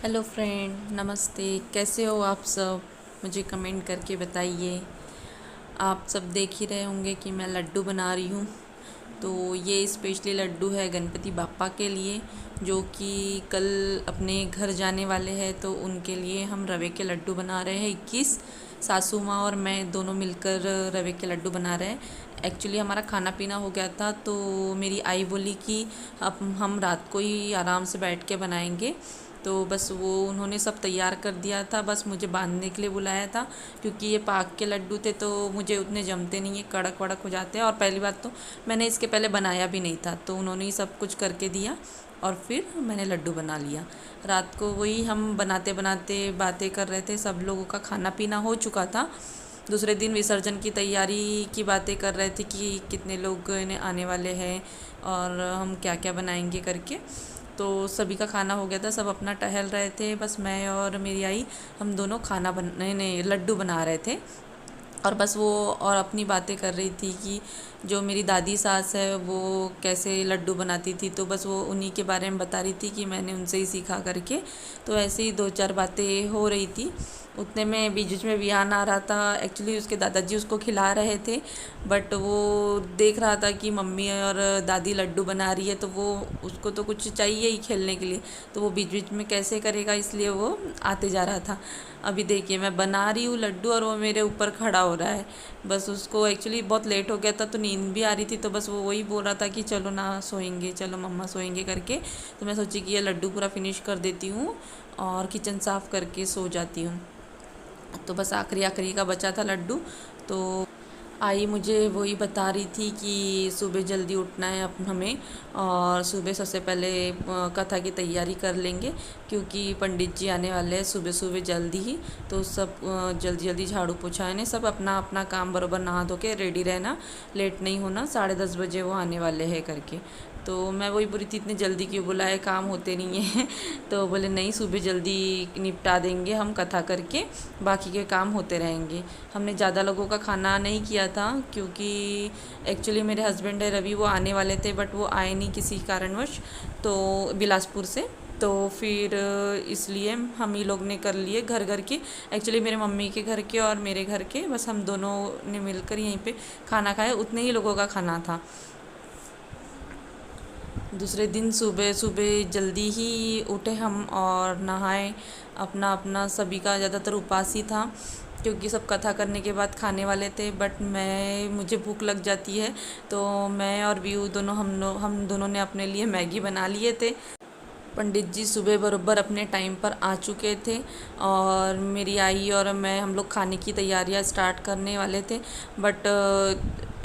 Hello friend, नमस्ते। कैसे हो आप सब? मुझे कमेंट करके बताइए। आप सब देख ही रहे होंगे कि मैं लड्डू बना रही हूँ। तो ये स्पेशली लड्डू है गणपति बापा के लिए, जो कि कल अपने घर जाने वाले हैं। तो उनके लिए हम रवे के लड्डू बना रहे हैं। 21 सासू माँ और मैं दोनों मिलकर रवे के लड्डू बना रहे हैं। एक्चुअली हमारा खाना पीना हो गया था, तो मेरी आई बोली कि अब हम रात को ही आराम से बैठ के बनाएंगे। तो बस वो उन्होंने सब तैयार कर दिया था, बस मुझे बांधने के लिए बुलाया था। क्योंकि ये पाक के लड्डू थे तो मुझे उतने जमते नहीं है, कड़क वड़क हो जाते हैं। और पहली बात तो मैंने इसके पहले बनाया भी नहीं था, तो उन्होंने ही सब कुछ करके दिया और फिर मैंने लड्डू बना लिया। रात को वही हम बनाते बनाते बातें कर रहे थे। सब लोगों का खाना पीना हो चुका था। दूसरे दिन विसर्जन की तैयारी की बातें कर रहे थे कि कितने लोग आने वाले हैं और हम क्या क्या बनाएंगे करके। तो सभी का खाना हो गया था, सब अपना टहल रहे थे। बस मैं और मेरी आई, हम दोनों खाना बन नहीं लड्डू बना रहे थे। और बस वो और अपनी बातें कर रही थी कि जो मेरी दादी सास है वो कैसे लड्डू बनाती थी। तो बस वो उन्हीं के बारे में बता रही थी कि मैंने उनसे ही सीखा करके। तो ऐसे ही दो चार बातें हो रही थी। उतने में बीच बीच में विहान आ रहा था। एक्चुअली उसके दादाजी उसको खिला रहे थे, बट वो देख रहा था कि मम्मी और दादी लड्डू बना रही है, तो वो उसको तो कुछ चाहिए ही खेलने के लिए। तो वो बीच बीच में कैसे करेगा, इसलिए वो आते जा रहा था। अभी देखिए मैं बना रही हूँ लड्डू और वो मेरे ऊपर खड़ा हो रहा है। बस उसको एक्चुअली बहुत लेट हो गया था, तो नींद भी आ रही थी। तो बस वो वही बोल रहा था कि चलो ना सोएंगे, चलो मम्मा सोएंगे करके। तो मैं सोची कि ये लड्डू पूरा फिनिश कर देती हूँ और किचन साफ़ करके सो जाती हूँ। तो बस आखिरी आखिरी का बचा था लड्डू। तो आई मुझे वही बता रही थी कि सुबह जल्दी उठना है अब हमें, और सुबह सबसे पहले कथा की तैयारी कर लेंगे। क्योंकि पंडित जी आने वाले हैं सुबह सुबह जल्दी ही। तो सब जल्दी जल्दी झाड़ू पोछाने, सब अपना अपना काम बराबर नहा धो के रेडी रहना, लेट नहीं होना। 10:30 बजे वो आने वाले हैं करके। तो मैं वही बोली थी इतनी जल्दी क्यों बुलाए, काम होते नहीं हैं। तो बोले नहीं, सुबह जल्दी निपटा देंगे हम कथा करके, बाकी के काम होते रहेंगे। हमने ज़्यादा लोगों का खाना नहीं किया था, क्योंकि एक्चुअली मेरे हस्बैंड है रवि, वो आने वाले थे बट वो आए नहीं किसी कारणवश, तो बिलासपुर से। तो फिर इसलिए हम ही लोग ने कर लिए घर घर के। एक्चुअली मेरे मम्मी के घर के और मेरे घर के, बस हम दोनों ने मिलकर यहीं पे खाना खाया। उतने ही लोगों का खाना था। दूसरे दिन सुबह सुबह जल्दी ही उठे हम और नहाए। अपना अपना सभी का ज़्यादातर उपास ही था, क्योंकि सब कथा करने के बाद खाने वाले थे। बट मुझे भूख लग जाती है, तो मैं और व्यू दोनों हम दोनों ने अपने लिए मैगी बना लिए थे। पंडित जी सुबह बरोबर अपने टाइम पर आ चुके थे और मेरी आई और मैं, हम लोग खाने की तैयारियां स्टार्ट करने वाले थे। बट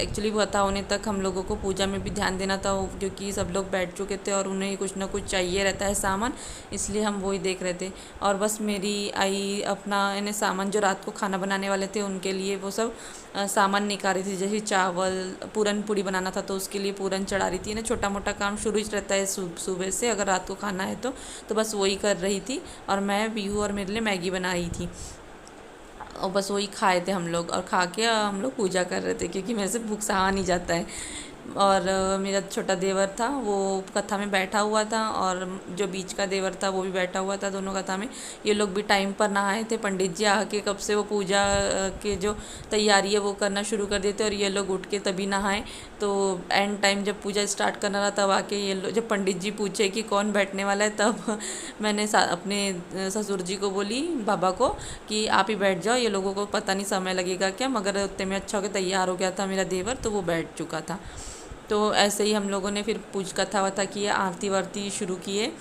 एक्चुअली पता होने तक हम लोगों को पूजा में भी ध्यान देना था, क्योंकि सब लोग बैठ चुके थे और उन्हें कुछ ना कुछ चाहिए रहता है सामान, इसलिए हम वही देख रहे थे। और बस मेरी आई अपना इन्हें सामान जो रात को खाना बनाने वाले थे उनके लिए वो सब सामान निकाल रही थी। जैसे चावल, पूरन पूड़ी बनाना था तो उसके लिए पूरन चढ़ा रही थी ना। छोटा मोटा काम शुरू ही रहता है सुबह से, अगर रात को खाना है तो बस वही कर रही थी। और मैं, बीहू और मेरे लिए मैगी बना रही थी। और बस वही खाए थे हम लोग, और खा के हम लोग पूजा कर रहे थे, क्योंकि मेरे से भूख सहा नहीं जाता है। और मेरा छोटा देवर था वो कथा में बैठा हुआ था, और जो बीच का देवर था वो भी बैठा हुआ था दोनों कथा में। ये लोग भी टाइम पर नहाए थे। पंडित जी आके कब से वो पूजा के जो तैयारी है वो करना शुरू कर देते, और ये लोग उठ के तभी नहाए। तो एंड टाइम जब पूजा स्टार्ट करना रहा तब आके ये लोग, जब पंडित जी पूछे कि कौन बैठने वाला है, तब मैंने अपने ससुर जी को बोली, बाबा को, कि आप ही बैठ जाओ, ये लोगों को पता नहीं समय लगेगा क्या। मगर उतने में अच्छा होकर तैयार हो गया था मेरा देवर, तो वो बैठ चुका था। तो ऐसे ही हम लोगों ने फिर पूज कथा वथा की, आरती वारती शुरू किए।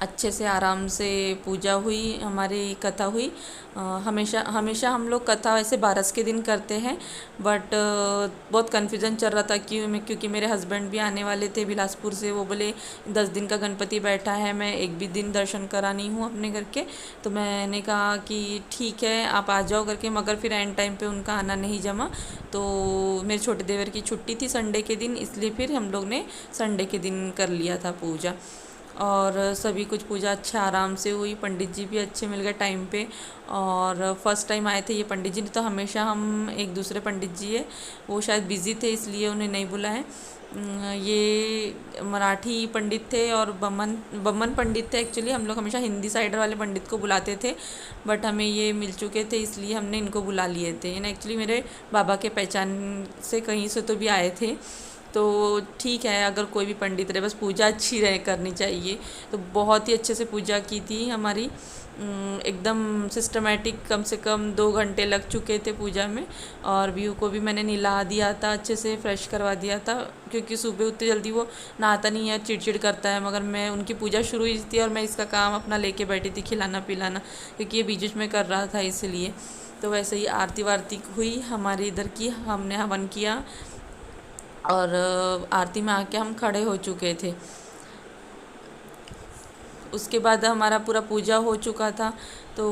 अच्छे से आराम से पूजा हुई, हमारी कथा हुई। हमेशा हमेशा हम लोग कथा वैसे 12 के दिन करते हैं, बट बहुत कन्फ्यूज़न चल रहा था क्योंकि मेरे हस्बैंड भी आने वाले थे बिलासपुर से। वो बोले 10 दिन का गणपति बैठा है, मैं एक भी दिन दर्शन करा नहीं हूँ अपने घर के। तो मैंने कहा कि ठीक है आप आ जाओ करके, मगर फिर एंड टाइम पे उनका आना नहीं जमा। तो मेरे छोटे देवर की छुट्टी थी संडे के दिन, इसलिए फिर हम लोग ने संडे के दिन कर लिया था पूजा। और सभी कुछ पूजा अच्छा आराम से हुई। पंडित जी भी अच्छे मिल गए टाइम पे, और फर्स्ट टाइम आए थे ये पंडित जी। नहीं तो हमेशा हम एक दूसरे पंडित जी है, वो शायद बिज़ी थे इसलिए उन्हें नहीं बुलाए। ये मराठी पंडित थे और बमन बमन पंडित थे। एक्चुअली हम लोग हमेशा हिंदी साइड वाले पंडित को बुलाते थे, बट हमें ये मिल चुके थे इसलिए हमने इनको बुला लिए थे। इन्हें एक्चुअली मेरे बाबा के पहचान से कहीं से तो भी आए थे। तो ठीक है, अगर कोई भी पंडित रहे, बस पूजा अच्छी रहे करनी चाहिए। तो बहुत ही अच्छे से पूजा की थी हमारी, एकदम सिस्टमेटिक। कम से कम 2 घंटे लग चुके थे पूजा में। और व्यू को भी मैंने नहला दिया था, अच्छे से फ्रेश करवा दिया था, क्योंकि सुबह उतनी जल्दी वो नहाता नहीं है, चिड़चिड़ करता है। मगर मैं उनकी पूजा शुरू हुई थी और मैं इसका काम अपना लेके बैठी थी, खिलाना पिलाना, क्योंकि ये बीच बीच में कर रहा था इसलिए। तो वैसे ही आरती वारती हुई हमारी इधर की, हमने हवन किया और आरती में आके हम खड़े हो चुके थे। उसके बाद हमारा पूरा पूजा हो चुका था। तो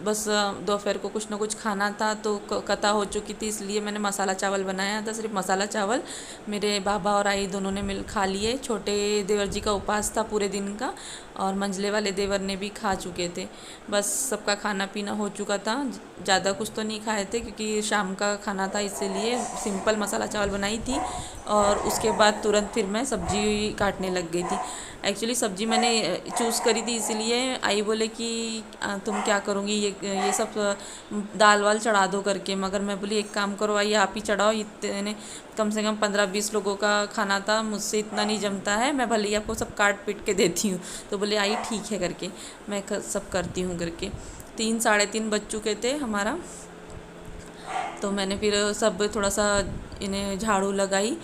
बस दोपहर को कुछ ना कुछ खाना था, तो कथा हो चुकी थी, इसलिए मैंने मसाला चावल बनाया था। सिर्फ मसाला चावल मेरे बाबा और आई दोनों ने मिल खा लिए। छोटे देवर जी का उपवास था पूरे दिन का, और मंझले वाले देवर ने भी खा चुके थे। बस सबका खाना पीना हो चुका था। ज़्यादा कुछ तो नहीं खाए थे, क्योंकि शाम का खाना था, इसीलिए सिंपल मसाला चावल बनाई थी। और उसके बाद तुरंत फिर मैं सब्ज़ी काटने लग गई थी। एक्चुअली सब्ज़ी मैंने चूज़ करी थी, इसीलिए आई बोले कि तुम क्या करूँगी, ये सब दाल वाल चढ़ा दो करके। मगर मैं बोली एक काम करो, आई आप ही चढ़ाओ। इतने कम से कम 15-20 लोगों का खाना था, मुझसे इतना नहीं जमता है, मैं भले ही आपको सब काट पीट के देती हूँ। तो बोले आई ठीक है करके, मैं सब करती हूँ करके। 3 साढ़े 3 बज चुके थे हमारा। तो मैंने फिर सब थोड़ा सा इन्हें झाड़ू लगाई।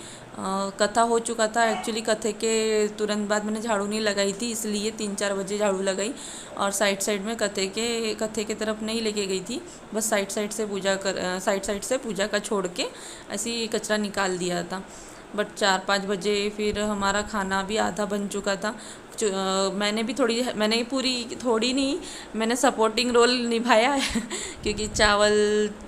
कथा हो चुका था। एक्चुअली कथे के तुरंत बाद मैंने झाड़ू नहीं लगाई थी, इसलिए 3-4 बजे झाड़ू लगाई। और साइड में कथे के तरफ नहीं लेके गई थी, बस साइड साइड से पूजा का छोड़ के ऐसे ही कचरा निकाल दिया था। बट 4-5 बजे फिर हमारा खाना भी आधा बन चुका था। मैंने थोड़ी नहीं, मैंने सपोर्टिंग रोल निभाया है क्योंकि चावल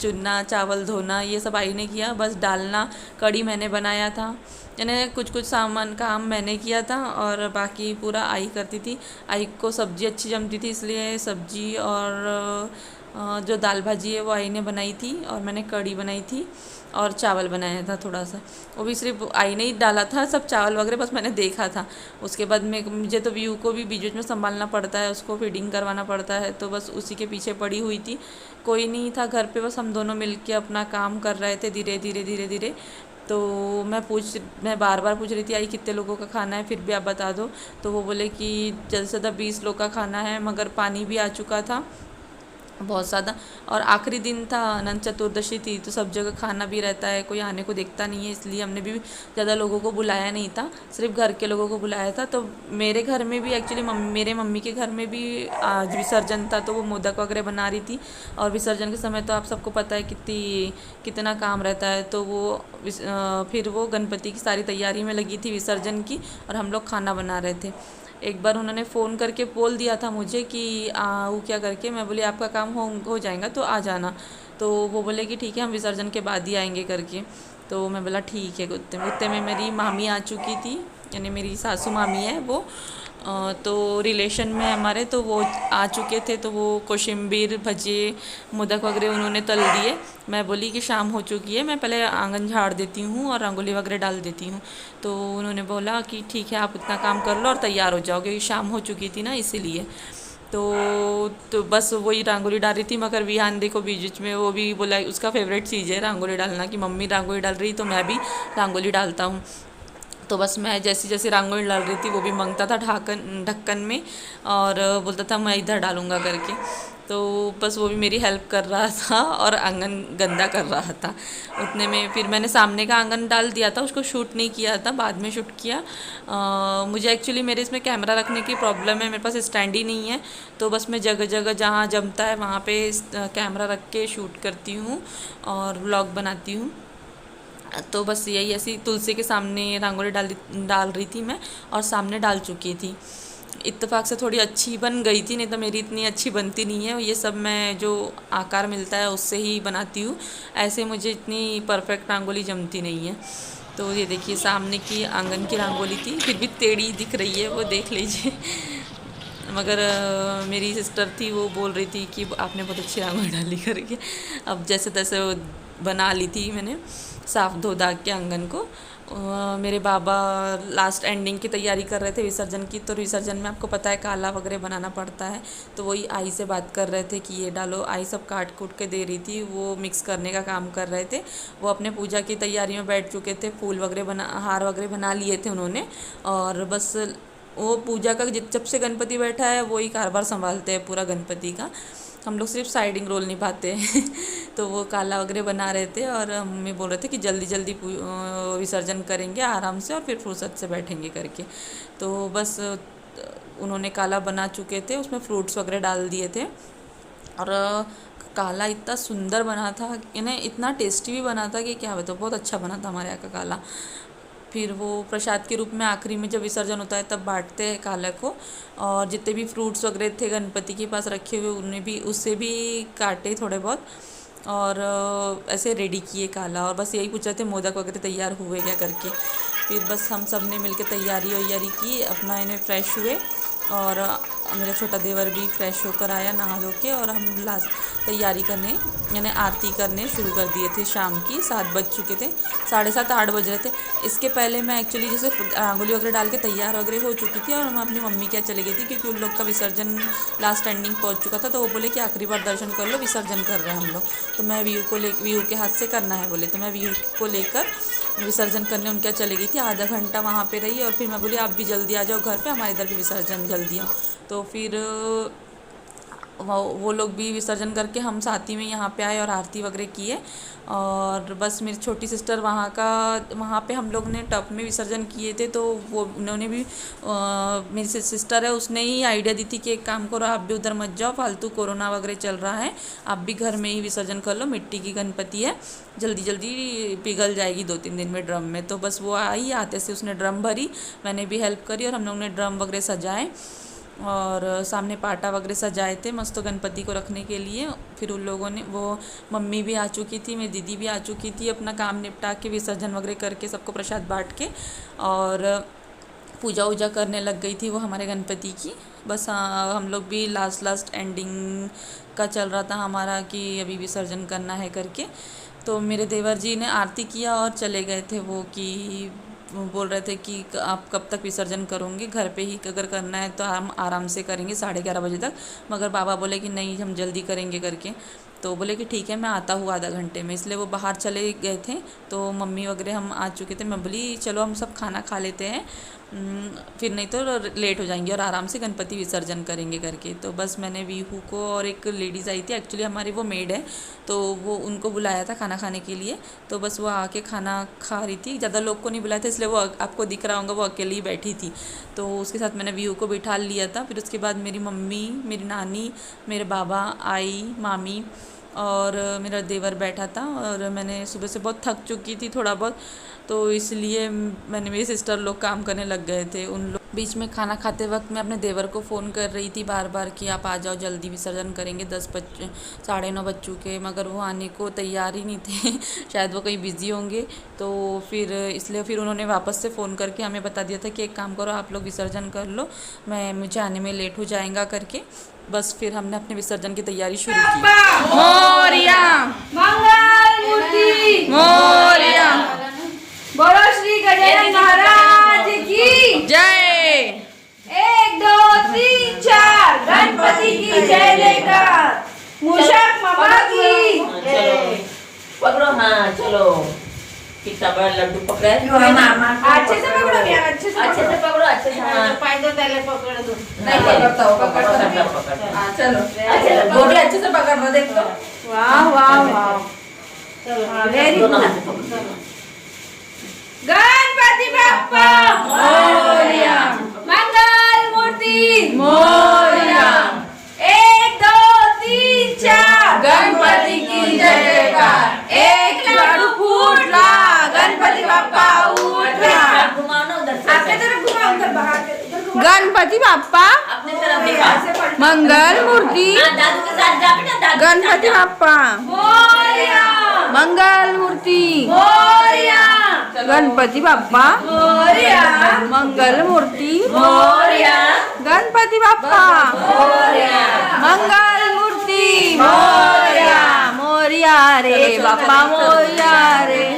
चुनना, चावल धोना, ये सब आई ने किया। बस डालना, कढ़ी मैंने बनाया था, यानी कुछ सामान काम मैंने किया था, और बाकी पूरा आई करती थी। आई को सब्ज़ी अच्छी जमती थी, इसलिए सब्ज़ी और जो दाल भाजी है वो आई ने बनाई थी, और मैंने कढ़ी बनाई थी और चावल बनाया था थोड़ा सा। वो भी सिर्फ आई ने ही डाला था सब चावल वगैरह, बस मैंने देखा था। उसके बाद मुझे तो व्यू को भी बीच बीच में संभालना पड़ता है, उसको फीडिंग करवाना पड़ता है, तो बस उसी के पीछे पड़ी हुई थी। कोई नहीं था घर पे, बस हम दोनों मिलके अपना काम कर रहे थे धीरे धीरे। तो मैं बार बार पूछ रही थी आई कितने लोगों का खाना है, फिर भी आप बता दो। तो वो बोले कि जल्द से ज़्यादा 20 लोग का खाना है, मगर पानी भी आ चुका था बहुत ज़्यादा। और आखिरी दिन था, अनंत चतुर्दशी थी, तो सब जगह खाना भी रहता है, कोई आने को देखता नहीं है, इसलिए हमने भी ज़्यादा लोगों को बुलाया नहीं था, सिर्फ घर के लोगों को बुलाया था। तो मेरे घर में भी एक्चुअली मेरे मम्मी के घर में भी आज विसर्जन था, तो वो मोदक वगैरह बना रही थी। और विसर्जन के समय तो आप सबको पता है कितना काम रहता है। तो फिर वो गणपति की सारी तैयारी में लगी थी विसर्जन की, और हम लोग खाना बना रहे थे। एक बार उन्होंने फ़ोन करके बोल दिया था मुझे कि वो क्या करके, मैं बोली आपका काम हो जाएगा तो आ जाना। तो वो बोले कि ठीक है, हम विसर्जन के बाद ही आएंगे करके। तो मैं बोला ठीक है। उतने में मेरी मामी आ चुकी थी, यानी मेरी सासू मामी है वो, तो रिलेशन में हमारे, तो वो आ चुके थे। तो वो कोशिम्बीर भजे मोदक वगैरह उन्होंने तल दिए। मैं बोली कि शाम हो चुकी है, मैं पहले आंगन झाड़ देती हूँ और रंगोली वगैरह डाल देती हूँ। तो उन्होंने बोला कि ठीक है, आप इतना काम कर लो और तैयार हो जाओ, क्योंकि शाम हो चुकी थी ना इसीलिए। तो बस वही रंगोली डाल रही थी, मगर विहान देखो बीच बीच में वो भी बोला उसका फेवरेट चीज़ है रंगोली डालना, कि मम्मी रंगोली डाल रही तो मैं भी रंगोली डालता हूँ। तो बस मैं जैसी रंगोली डाल रही थी, वो भी मांगता था ढक्कन में, और बोलता था मैं इधर डालूँगा करके। तो बस वो भी मेरी हेल्प कर रहा था और आंगन गंदा कर रहा था। उतने में फिर मैंने सामने का आंगन डाल दिया था, उसको शूट नहीं किया था, बाद में शूट किया। मुझे एक्चुअली मेरे इसमें कैमरा रखने की प्रॉब्लम है, मेरे पास स्टैंड ही नहीं है। तो बस मैं जगह जगह जहाँ जमता है वहाँ पे कैमरा रख के शूट करती हूँ और व्लॉग बनाती हूँ। तो बस यही, ऐसी तुलसी के सामने रंगोली डाल रही थी मैं, और सामने डाल चुकी थी। इत्तेफाक से थोड़ी अच्छी बन गई थी, नहीं तो मेरी इतनी अच्छी बनती नहीं है। ये सब मैं जो आकार मिलता है उससे ही बनाती हूँ, ऐसे मुझे इतनी परफेक्ट रंगोली जमती नहीं है। तो ये देखिए सामने की आंगन की रंगोली थी, फिर भी टेढ़ी दिख रही है, वो देख लीजिए। मगर मेरी सिस्टर थी, वो बोल रही थी कि आपने बहुत अच्छी रंगोली डाली करके। अब जैसे तैसे बना ली थी मैंने, साफ़ धो धा के आंगन को। मेरे बाबा लास्ट एंडिंग की तैयारी कर रहे थे विसर्जन की। तो विसर्जन में आपको पता है काला वगैरह बनाना पड़ता है, तो वही आई से बात कर रहे थे कि ये डालो। आई सब काट कूट के दे रही थी, वो मिक्स करने का काम कर रहे थे। वो अपने पूजा की तैयारी में बैठ चुके थे, फूल वगैरह बना, हार वगैरह बना लिए थे उन्होंने। और बस वो पूजा का जब से गणपति बैठा है वही कारभार संभालते हैं पूरा गणपति का। हम लोग सिर्फ साइडिंग रोल निभाते हैं। तो वो काला वगैरह बना रहे थे और मम्मी बोल रहे थे कि जल्दी जल्दी विसर्जन करेंगे आराम से और फिर फुर्सत से बैठेंगे करके। तो बस उन्होंने काला बना चुके थे, उसमें फ्रूट्स वगैरह डाल दिए थे। और काला इतना सुंदर बना था, इन्हें इतना टेस्टी भी बना था कि क्या बताओ, बहुत अच्छा बना था हमारे यहाँ का काला। फिर वो प्रसाद के रूप में आखिरी में जब विसर्जन होता है तब बांटते हैं काला को। और जितने भी फ्रूट्स वगैरह थे गणपति के पास रखे हुए उन्हें भी, उससे भी काटे थोड़े बहुत और ऐसे रेडी किए काला। और बस यही पूछ रहे थे मोदक वगैरह तैयार हुए क्या करके। फिर बस हम सब ने मिलकर तैयारी वैयारी की, अपना इन्हें फ्रेश हुए। और मेरा छोटा देवर भी फ्रेश होकर आया नहा धो के। और हम लास्ट तैयारी करने यानी आरती करने शुरू कर दिए थे। शाम की 7 बज चुके थे, 7:30 8 बज रहे थे। इसके पहले मैं एक्चुअली जैसे रंगोली वगैरह डाल के तैयार वगैरह हो चुकी थी और मैं अपनी मम्मी के यहाँ चली गई थी क्योंकि उन लोग का विसर्जन लास्ट एंडिंग पहुँच चुका था। तो वो बोले कि आखिरी बार दर्शन कर लो, विसर्जन कर रहे हैं हम लोग। तो मैं वीयू के हाथ से करना है बोले, तो मैं वीयू को लेकर विसर्जन करने उनके चली गई थी। आधा घंटा वहाँ पे रही और फिर मैं बोली आप भी जल्दी आ जाओ घर पे, हमारे इधर भी विसर्जन जल्दी आओ। तो फिर वो लोग भी विसर्जन करके हम साथ ही में यहाँ पे आए और आरती वगैरह किए। और बस मेरी छोटी सिस्टर वहाँ पे हम लोग ने टब में विसर्जन किए थे। तो वो उन्होंने भी मेरी सिस्टर है उसने ही आइडिया दी थी कि एक काम करो आप भी उधर मत जाओ, फालतू कोरोना वगैरह चल रहा है, आप भी घर में ही विसर्जन कर लो, मिट्टी की गणपति है, जल्दी जल्दी पिघल जाएगी 2-3 दिन में ड्रम में। तो बस वो आई, आते से उसने ड्रम भरी, मैंने भी हेल्प करी और हम लोग ने ड्रम वगैरह सजाए और सामने पाटा वगैरह सजाए थे मस्त गणपति को रखने के लिए। फिर उन लोगों ने, वो मम्मी भी आ चुकी थी, मेरी दीदी भी आ चुकी थी, अपना काम निपटा के विसर्जन वगैरह करके सबको प्रसाद बांट के और पूजा वूजा करने लग गई थी वो हमारे गणपति की। बस हम लोग भी लास्ट एंडिंग का चल रहा था हमारा कि अभी विसर्जन करना है करके। तो मेरे देवर जी ने आरती किया और चले गए थे वो, कि बोल रहे थे कि आप कब तक विसर्जन करोगे, घर पे ही अगर करना है तो हम आराम से करेंगे 11:30 बजे तक। मगर बाबा बोले कि नहीं हम जल्दी करेंगे करके। तो बोले कि ठीक है मैं आता हूँ आधा घंटे में, इसलिए वो बाहर चले गए थे। तो मम्मी वगैरह हम आ चुके थे, मैं बोली चलो हम सब खाना खा लेते हैं, फिर नहीं तो लेट हो जाएंगे और आराम से गणपति विसर्जन करेंगे करके। तो बस मैंने वीहू को और एक लेडीज़ आई थी, एक्चुअली हमारी वो मेड है, तो वो उनको बुलाया था खाना खाने के लिए। तो बस वो आके खाना खा रही थी, ज़्यादा लोग को नहीं बुलाया था इसलिए वो आपको दिख रहा होगा वो अकेली ही बैठी थी। तो उसके साथ मैंने वीहू को बिठा लिया था। फिर उसके बाद मेरी मम्मी, मेरी नानी, मेरे बाबा, आई, मामी और मेरा देवर बैठा था। और मैंने सुबह से बहुत थक चुकी थी थोड़ा बहुत, तो इसलिए मेरी सिस्टर लोग काम करने लग गए थे। उन लोग बीच में खाना खाते वक्त मैं अपने देवर को फ़ोन कर रही थी बार बार कि आप आ जाओ जल्दी विसर्जन करेंगे, 9:30 बज चुके, मगर वो आने को तैयार ही नहीं थे। शायद वो कहीं बिज़ी होंगे। तो फिर इसलिए फिर उन्होंने वापस से फ़ोन करके हमें बता दिया था कि एक काम करो आप लोग विसर्जन कर लो, मुझे आने में लेट हो जाएगा करके। बस फिर हमने अपने विसर्जन की तैयारी शुरू की। मोरिया मंगल मूर्ति मोरिया, बोलो श्री गजानन महाराज की जय। 1 2 3 4 गणपति की जय लेकर मूषक मामा की जय। पकड़ो, हाँ चलो, कितना बड़ा लड्डू पकड़ा है। अच्छे से पकड़ो यार, अच्छे से पकड़ो, अच्छे से। हाँ पाई दो, पहले पकड़ दो। नहीं पकड़ता हूँ, पकड़। हाँ चलो, गोभी अच्छे से पकड़ लो, देख लो। वाह वाह वाह, वेरी गुड। गणपति बाप्पा मोरिया, मंगल मूर्ति मोरिया, 1 2 3 4 गणपति की जयकार। एक लड्डू फूटला, गणपति बाप्पा उठला। अपने तरफ घुमाओ, उधर बाहर गणपति बाप्पा अपने तरफ दिखा। मंगल मूर्ति दादू के साथ जा बेटा, दादू गणपति बाप्पा मोरिया, मंगल मूर्ति मोरिया, गणपति बाप्पा मोरिया, मंगल मूर्ति मोरिया, गणपति बाप्पा मोरिया, मंगल मूर्ति मोरिया। मोरिया रे बाप्पा मोरिया रे,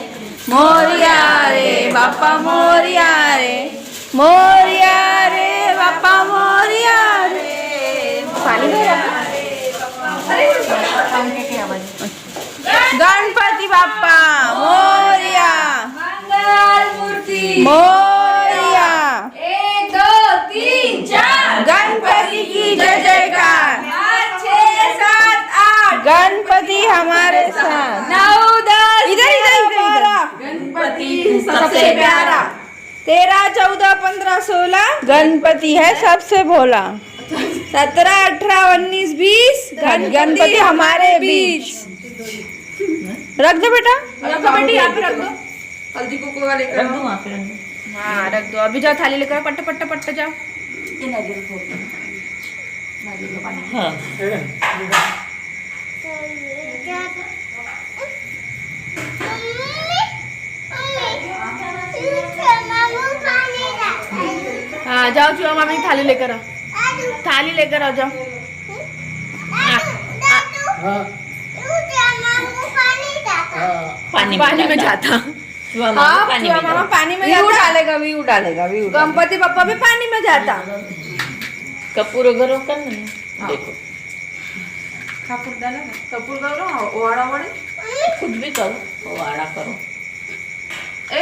मोरिया रे बाप्पा मोरिया रे, मोरिया रे बाप्पा मोरिया रे। पानी गणपति बाप्पा मोरिया, मंगल मूर्ति मोरिया। 1 2 3 4 गणपति की जय जयकार। 5 6 7 8 गणपति हमारे साथ। 9 10 इधर इधर इधर गणपति सबसे प्यारा। 13 14 15 16 गणपति है सबसे भोला। 17 18 19 20 गणपति हमारे बीच। रख दो बेटा, रख दो बेटी, यहाँ पे रख दो। हल्दी कुकू वाले रख दो वहाँ पे, रख दो। हाँ रख दो। अभी जाओ थाली लेकर पट्टे पट्टे पट्टे जाओ। हाँ हाँ जाओ चुआ मामी थाली लेकर आओ, थाली लेकर आओ जाओ। पानी पानी में जाता। चुआ मामा हाँ पानी चुआ में मामा जाओ। पानी में जाता। डालेगा व्यू डालेगा व्यू। गणपति पप्पा भी पानी में जाता। कपूर घरों कर ना, देखो कपूर डाला, कपूर करो, ओड़ा ओड़े। कुछ भी करो, वाड़ा करो। ए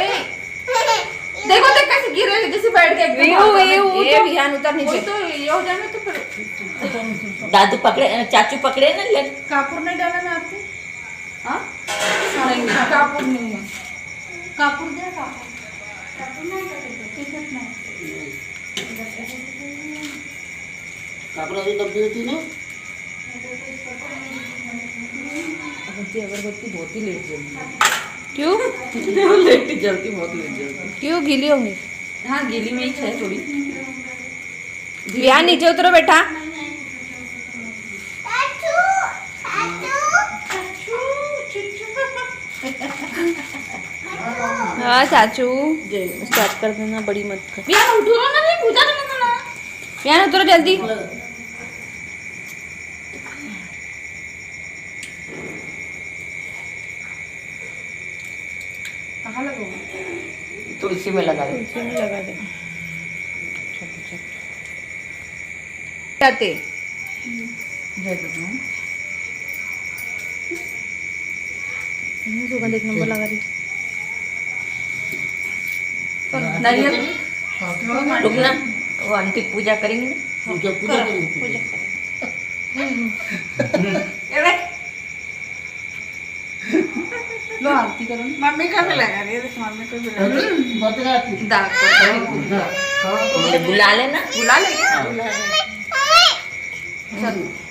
देखो देख कैसे गिर रहे जैसे बैठ के व्यू ये ध्यान उतर नीचे तो ये हो जाना तो फिर दादू पकड़े, चाचू पकड़े ना, ले कपूर नहीं डाला ना आपके। हाँ नहीं कपूर नहीं है। कपूर दे, कपूर नहीं कापडाची डब्बी होती ना, अगरबत्ती बहुत ही लेट जलती क्यों लेट जलती, बहुत लेट जलती। क्यों गीली होंगी। हाँ गीली में ही है थोड़ी। यहाँ नीचे उतरो बेटा। हाँ चाचू स्टार्ट कर देना, बड़ी मत कर। यहाँ उठो ना, नहीं पूजा करने का ना। यहाँ उतरो जल्दी। कहाँ लगोगे? तुलसी में लगा दे। तुलसी में लगा दे। जाते सुगंध 1 नंबर लगा रही। नारियल रुकना, वो आंटी पूजा करेंगे ना। पूजा पूजा करेंगे। लो आरती करो। मम्मी का भी लगा रही है, मम्मी को भी लगा रही बतरा दाग बुला लेना। बुला ले।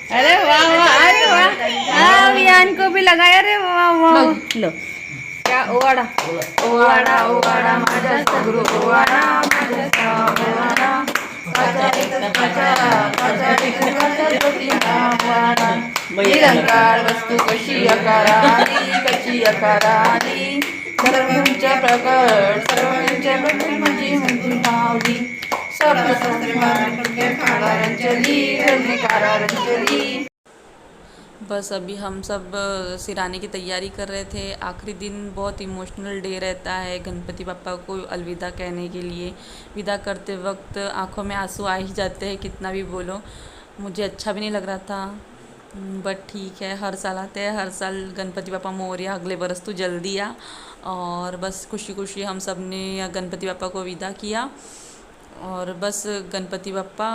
अरे वाह वाह, अरे वाह। हाँ वियान को भी लगाया। अरे वाह वाह। लो क्या ओवाड़ा ओवाड़ा ओवाड़ा माझा सगुरु ओवाड़ा माझा ओवाड़ा निरंकार वस्तू कशी अकाराली सर्वंच प्रकट सर्वंच प्रकट माझी माऊली सर्वशास्त्री कारांजली। बस अभी हम सब सिराने की तैयारी कर रहे थे। आखिरी दिन बहुत इमोशनल डे रहता है गणपति पापा को अलविदा कहने के लिए। विदा करते वक्त आंखों में आंसू आ ही जाते हैं, कितना भी बोलो। मुझे अच्छा भी नहीं लग रहा था, बट ठीक है, हर साल आते हैं, हर साल गणपति पापा मोरया, अगले बरस तो जल्दी आ। और बस खुशी खुशी हम सब ने गणपति पापा को विदा किया। और बस गणपति पापा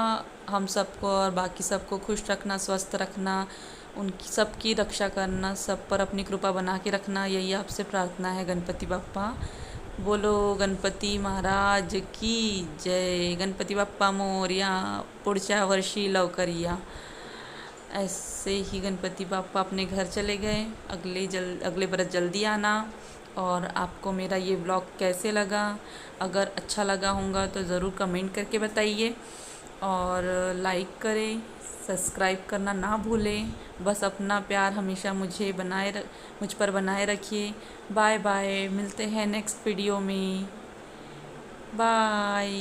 हम सबको और बाकी सबको खुश रखना, स्वस्थ रखना, उनकी सबकी रक्षा करना, सब पर अपनी कृपा बना के रखना, यही आपसे प्रार्थना है गणपति बाप्पा। बोलो गणपति महाराज की जय। गणपति बाप्पा मोरया, पुढच्या वर्षी लवकर या। ऐसे ही गणपति बाप्पा अपने घर चले गए। अगले बरस जल्दी आना। और आपको मेरा ये व्लॉग कैसे लगा? अगर अच्छा लगा होगा तो ज़रूर कमेंट करके बताइए और लाइक करें, सब्सक्राइब करना ना भूलें। बस अपना प्यार हमेशा मुझ पर बनाए रखिए। बाय बाय, मिलते हैं नेक्स्ट वीडियो में। बाय।